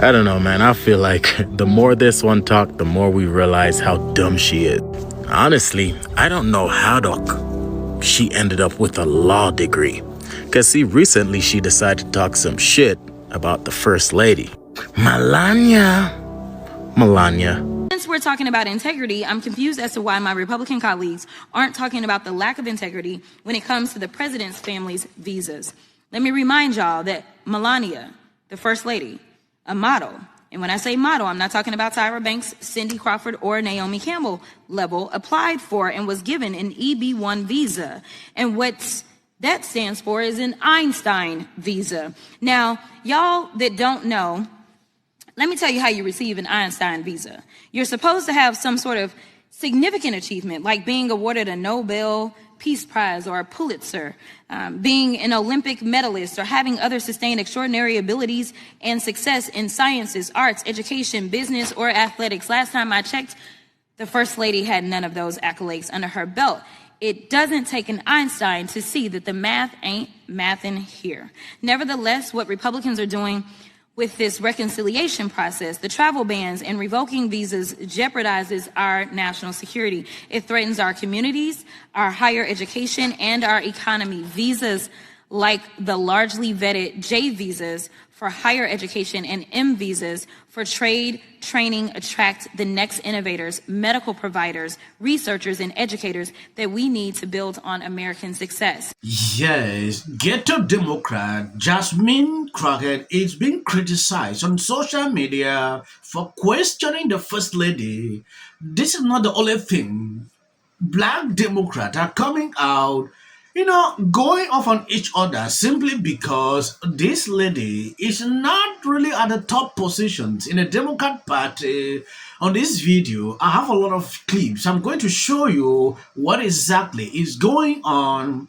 I don't know, man. I feel like the more this one talked, the more we realize how dumb she is. Honestly, I don't know how she ended up with a law degree. Because, see, recently she decided to talk some shit about the First Lady. Melania. Since we're talking about integrity, I'm confused as to why my Republican colleagues aren't talking about the lack of integrity when it comes to the president's family's visas. Let me remind y'all that Melania, the First Lady, a model, and when I say model, I'm not talking about Tyra Banks, Cindy Crawford, or Naomi Campbell level, applied for and was given an EB-1 visa. And what that stands for is an Einstein visa. Now, y'all that don't know, let me tell you how you receive an Einstein visa. You're supposed to have some sort of significant achievement, like being awarded a Nobel Peace Prize or a Pulitzer, being an Olympic medalist, or having other sustained extraordinary abilities and success in sciences, arts, education, business, or athletics. Last time I checked, the First Lady had none of those accolades under her belt. It doesn't take an Einstein to see that the math ain't mathin' here. Nevertheless, what Republicans are doing with this reconciliation process, the travel bans and revoking visas, jeopardizes our national security. It threatens our communities, our higher education, and our economy. Visas like the largely vetted J visas for higher education and M visas for trade, training, attract the next innovators, medical providers, researchers, and educators that we need to build on American success. Yes, Ghetto Democrat Jasmine Crockett is being criticized on social media for questioning the First Lady. This is not the only thing. Black Democrats are coming out, going off on each other simply because this lady is not really at the top positions in the Democrat Party. On this video, I have a lot of clips. I'm going to show you what exactly is going on.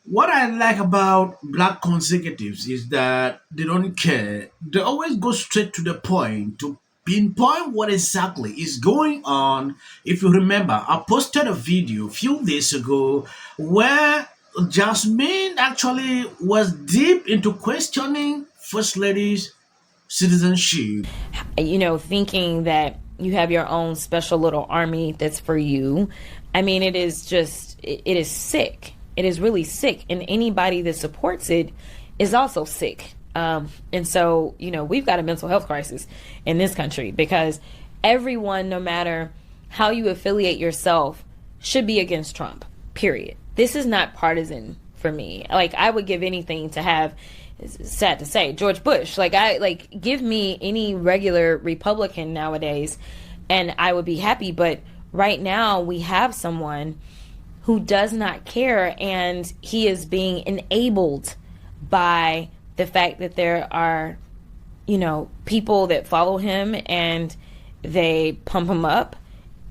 What I like about black conservatives is that they don't care. They always go straight to the point to pinpoint what exactly is going on. If you remember, I posted a video a few days ago where Jasmine actually was deep into questioning First Lady's citizenship. Thinking that you have your own special little army that's for you. I mean, it is sick. It is really sick. And anybody that supports it is also sick. And so, we've got a mental health crisis in this country because everyone, no matter how you affiliate yourself, should be against Trump, period. This is not partisan for me. Like, I would give anything to have, it's sad to say, George Bush. Give me any regular Republican nowadays and I would be happy. But right now we have someone who does not care, and he is being enabled by the fact that there are, people that follow him and they pump him up,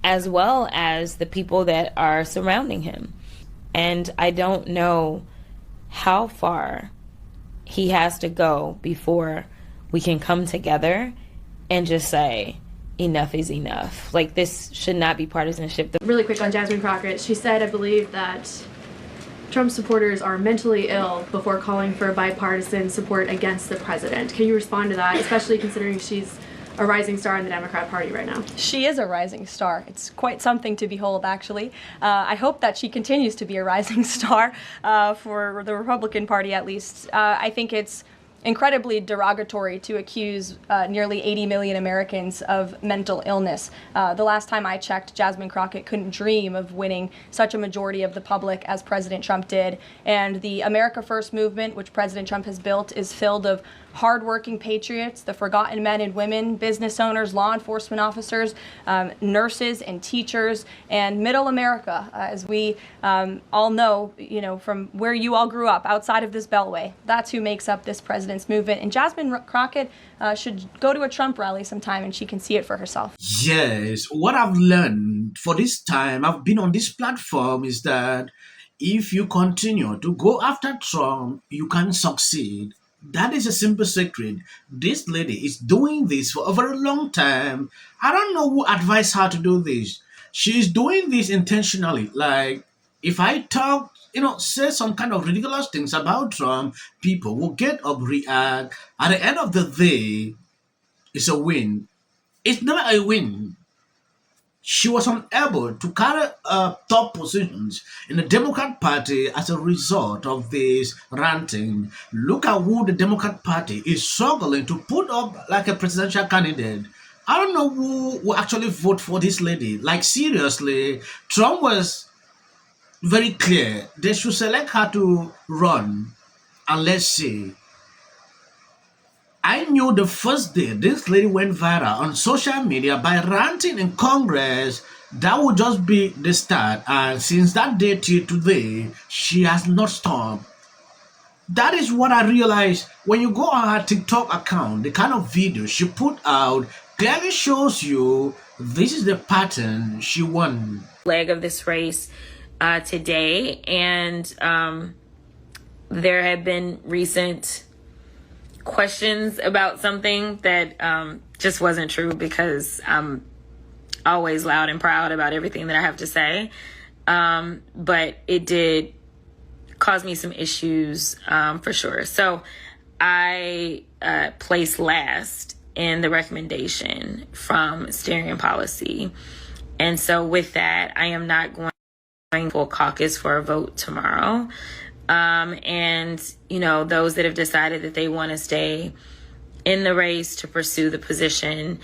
as well as the people that are surrounding him. And I don't know how far he has to go before we can come together and just say, enough is enough. Like, this should not be partisanship. Really quick on Jasmine Crockett, she said, I believe, that Trump supporters are mentally ill before calling for bipartisan support against the president. Can you respond to that, especially considering she's a rising star in the Democrat Party right now? She is a rising star. It's quite something to behold, actually. I hope that she continues to be a rising star for the Republican Party, at least. I think it's incredibly derogatory to accuse nearly 80 million Americans of mental illness. The last time I checked, Jasmine Crockett couldn't dream of winning such a majority of the public as President Trump did. And the America First movement, which President Trump has built, is filled of hardworking patriots, the forgotten men and women, business owners, law enforcement officers, nurses and teachers, and middle America, as we all know, from where you all grew up, outside of this beltway. That's who makes up this president's movement. And Jasmine Crockett should go to a Trump rally sometime and she can see it for herself. Yes, what I've learned for this time I've been on this platform is that if you continue to go after Trump, you can succeed. That is a simple secret. This lady is doing this for a very long time. I don't know who advised her to do this. She's doing this intentionally. Like, if I talk, say some kind of ridiculous things about Trump, people will get up, react. At the end of the day, is a win. It's never a win. She was unable to carry top positions in the Democrat Party as a result of this ranting. Look at who the Democrat Party is struggling to put up like a presidential candidate. I don't know who will actually vote for this lady. Like, seriously, Trump was very clear. They should select her to run. And let's see. I knew the first day this lady went viral on social media by ranting in Congress, that would just be the start. And since that day till today, she has not stopped. That is what I realized when you go on her TikTok account, the kind of video she put out clearly shows you this is the pattern she won. Leg of this race today, and there have been recent questions about something that just wasn't true, because I'm always loud and proud about everything that I have to say, but it did cause me some issues for sure. So I placed last in the recommendation from steering policy, and so with that, I am not going full caucus for a vote tomorrow. And, you know, those that have decided that they want to stay in the race to pursue the position,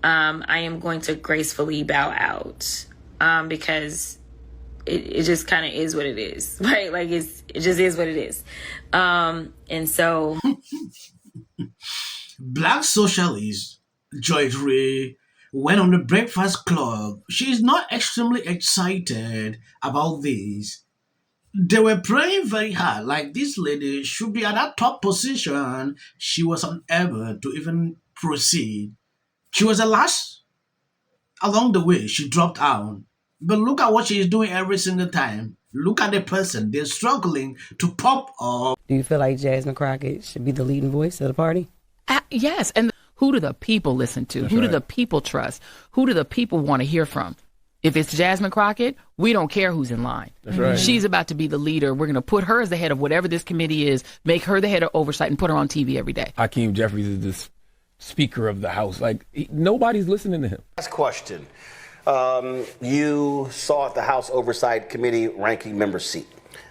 I am going to gracefully bow out, because it just kind of is what it is, right? Like, it just is what it is. And so. Black socialist Joy Ray went on the Breakfast Club. She is not extremely excited about this. They were praying very hard, like this lady should be at that top position. She was unable to even proceed. She was the last along the way. She dropped out. But look at what she is doing every single time. Look at the person. They're struggling to pop up. Do you feel like Jasmine Crockett should be the leading voice of the party? Yes. And who do the people listen to? Who do the people trust? Who do the people want to hear from? If it's Jasmine Crockett, we don't care who's in line. That's right. She's about to be the leader. We're going to put her as the head of whatever this committee is, make her the head of oversight, and put her on TV every day. Hakeem Jeffries is the Speaker of the House. Like, nobody's listening to him. Last question. You saw at the House Oversight Committee ranking member seat.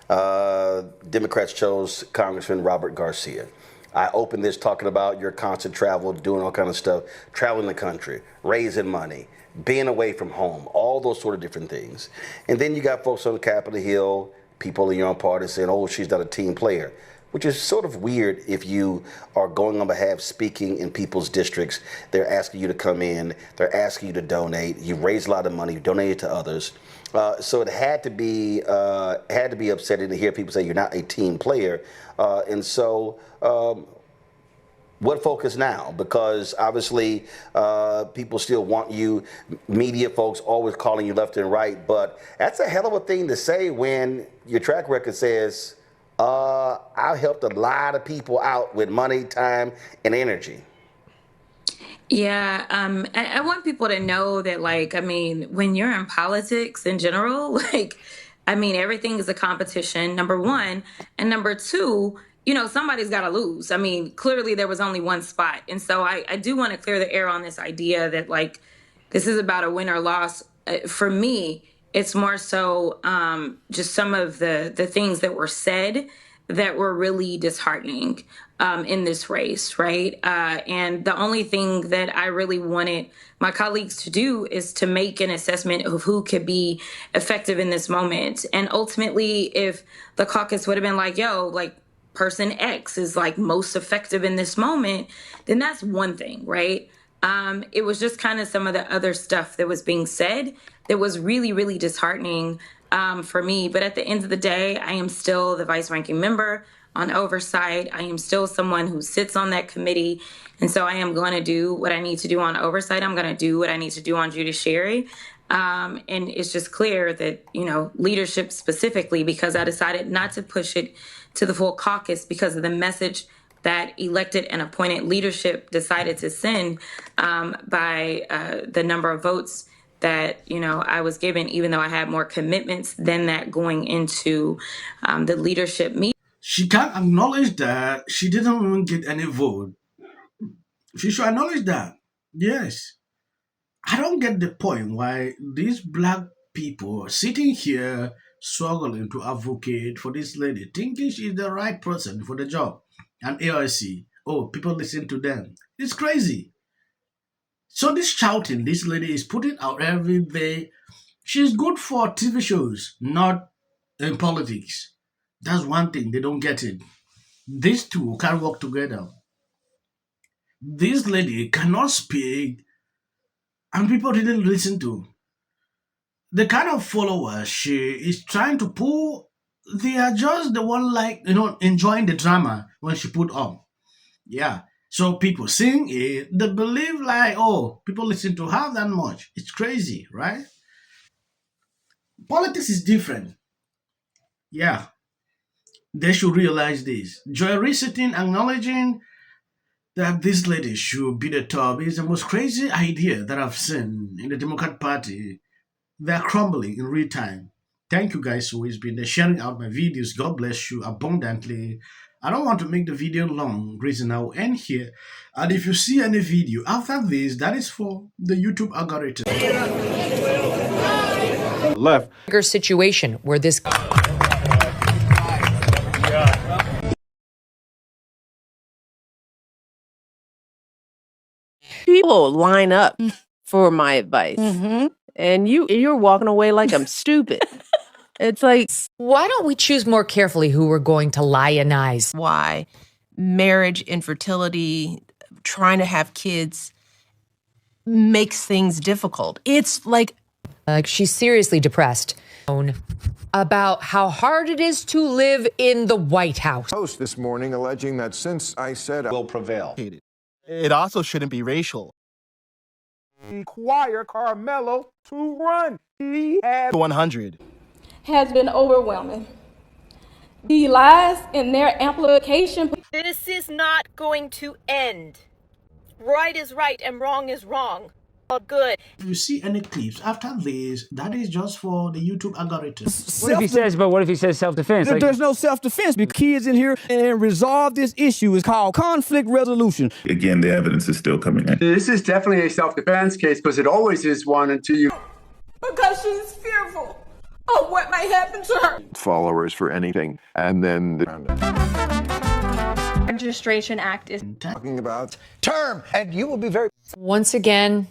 Democrats chose Congressman Robert Garcia. I opened this talking about your constant travel, doing all kind of stuff, traveling the country, raising money, being away from home, all those sort of different things. And then you got folks on Capitol Hill, people in your own party saying, oh, she's not a team player, which is sort of weird if you are going on behalf, speaking in people's districts. They're asking you to come in. They're asking you to donate. You raise a lot of money. You donate it to others. So it had to be upsetting to hear people say you're not a team player. And so what focus now? Because obviously people still want you, media folks always calling you left and right, but that's a hell of a thing to say when your track record says, I helped a lot of people out with money, time, and energy. Yeah, I want people to know that, like, I mean, when you're in politics in general, like, I mean, everything is a competition, number one. And number two, you know, somebody's got to lose. I mean, clearly there was only one spot. And so I do want to clear the air on this idea that, like, this is about a win or loss. For me, it's more so just some of the things that were said that were really disheartening in this race, right? And the only thing that I really wanted my colleagues to do is to make an assessment of who could be effective in this moment. And ultimately, if the caucus would have been like, yo, like, person X is like most effective in this moment, then that's one thing, right? It was just kind of some of the other stuff that was being said that was really, really disheartening for me. But at the end of the day, I am still the vice ranking member on oversight. I am still someone who sits on that committee. And so I am going to do what I need to do on oversight. I'm going to do what I need to do on judiciary. And it's just clear that, you know, leadership specifically, because I decided not to push it to the full caucus because of the message that elected and appointed leadership decided to send by the number of votes that, you know, I was given, even though I had more commitments than that going into the leadership meeting. She can't acknowledge that she didn't even get any vote. She should acknowledge that. Yes. I don't get the point why these black people are sitting here struggling to advocate for this lady, thinking she's the right person for the job. And AIC, oh, people listen to them. It's crazy. So this shouting this lady is putting out every day, she's good for TV shows, not in politics. That's one thing they don't get it. These two can work together. This lady cannot speak, and people didn't listen to. The kind of followers she is trying to pull, they are just the one like enjoying the drama when she put on. Yeah. So people sing it, they believe like, oh, people listen to her that much. It's crazy, right? Politics is different. Yeah. They should realize this. Joy Sitting acknowledging that this lady should be the top is the most crazy idea that I've seen in the Democrat Party. They're crumbling in real time. Thank you guys for always been there sharing out my videos. God bless you abundantly. I don't want to make the video long. Reason I will end here. And if you see any video after this, that is for the YouTube algorithm. Left. Situation where this people line up for my advice, and you're walking away like I'm stupid. It's like, why don't we choose more carefully who we're going to lionize? why marriage, infertility, trying to have kids makes things difficult. It's like She's seriously depressed about how hard it is to live in the White House. Post this morning alleging that since I said Will prevail. It also shouldn't be racial. Require Carmelo to run. He had 100. Has been overwhelming. The lies in their amplification. This is not going to end. Right is right and wrong is wrong. All good. If you see any clips after this, that is just for the YouTube algorithm. What if he says self-defense? There's no self-defense because kids in here and resolve this issue is called conflict resolution. Again, the evidence is still coming in. This is definitely a self-defense case because it always is one until you... Because she's fearful of what might happen to her. followers for anything, and then Registration Act is talking about Term, and you will be very... Once again,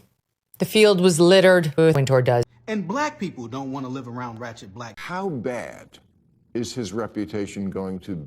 the field was littered with Winter does. And black people don't want to live around ratchet black. how bad is his reputation going to